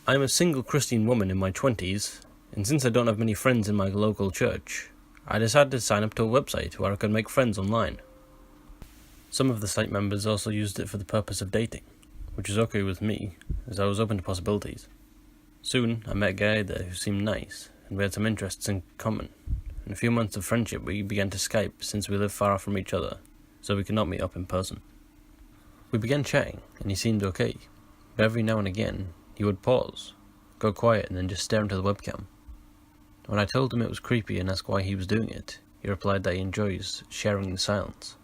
I'm a single Christian woman in my 20s, and since I don't have many friends in my local church, I decided to sign up to a website where I could make friends online. Some of the site members also used it for the purpose of dating, which was okay with me, as I was open to possibilities. Soon, I met a guy there who seemed nice, and we had some interests in common. In a few months of friendship, we began to Skype since we lived far from each other, so we could not meet up in person. We began chatting, and he seemed okay, but every now and again, he would pause, go quiet, and then just stare into the webcam. When I told him it was creepy and asked why he was doing it, he replied that he enjoys sharing the silence.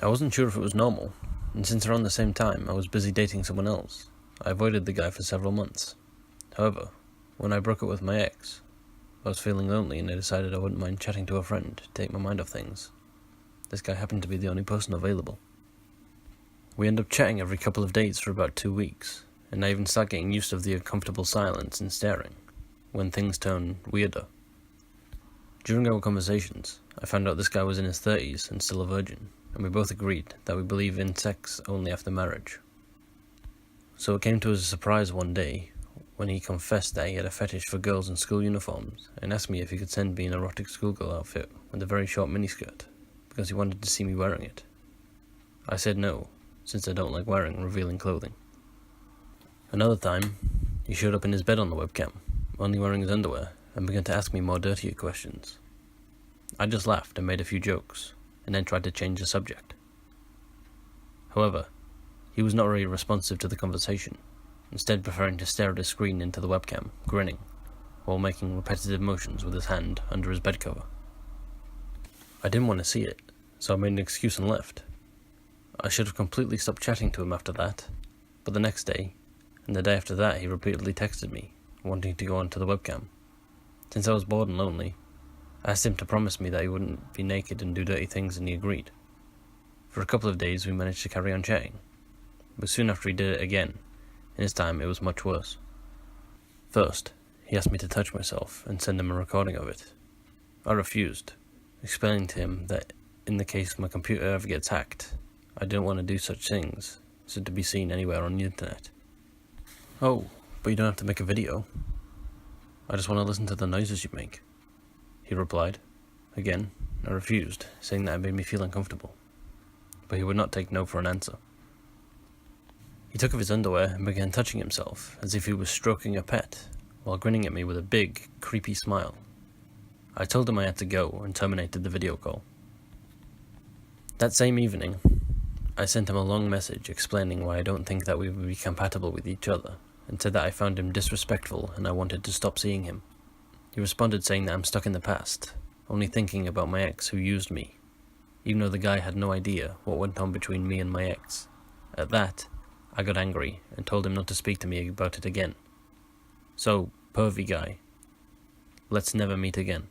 I wasn't sure if it was normal, and since around the same time I was busy dating someone else, I avoided the guy for several months. However, when I broke up with my ex, I was feeling lonely and I decided I wouldn't mind chatting to a friend to take my mind off things. This guy happened to be the only person available. We ended up chatting every couple of days for about 2 weeks, and I even started getting used to the uncomfortable silence and staring, when things turned weirder. During our conversations, I found out this guy was in his 30s and still a virgin, and we both agreed that we believe in sex only after marriage. So it came to us as a surprise one day when he confessed that he had a fetish for girls in school uniforms and asked me if he could send me an erotic schoolgirl outfit with a very short miniskirt because he wanted to see me wearing it. I said no, since I don't like wearing revealing clothing. Another time, he showed up in his bed on the webcam, only wearing his underwear, and began to ask me more dirtier questions. I just laughed and made a few jokes, and then tried to change the subject. However, he was not very responsive to the conversation, instead preferring to stare at his screen into the webcam, grinning, while making repetitive motions with his hand under his bed cover. I didn't want to see it, so I made an excuse and left. I should have completely stopped chatting to him after that, but the next day, and the day after that, he repeatedly texted me, wanting to go onto the webcam. Since I was bored and lonely, I asked him to promise me that he wouldn't be naked and do dirty things, and he agreed. For a couple of days we managed to carry on chatting, but soon after he did it again, and this time it was much worse. First, he asked me to touch myself and send him a recording of it. I refused, explaining to him that in the case my computer ever gets hacked, I didn't want to do such things, so to be seen anywhere on the internet. Oh, but you don't have to make a video. I just want to listen to the noises you make, he replied. Again, I refused, saying that it made me feel uncomfortable, but he would not take no for an answer. He took off his underwear and began touching himself as if he was stroking a pet, while grinning at me with a big, creepy smile. I told him I had to go and terminated the video call. That same evening, I sent him a long message explaining why I don't think that we would be compatible with each other, and said that I found him disrespectful and I wanted to stop seeing him. He responded saying that I'm stuck in the past, only thinking about my ex who used me, even though the guy had no idea what went on between me and my ex. At that, I got angry and told him not to speak to me about it again. So, pervy guy, let's never meet again.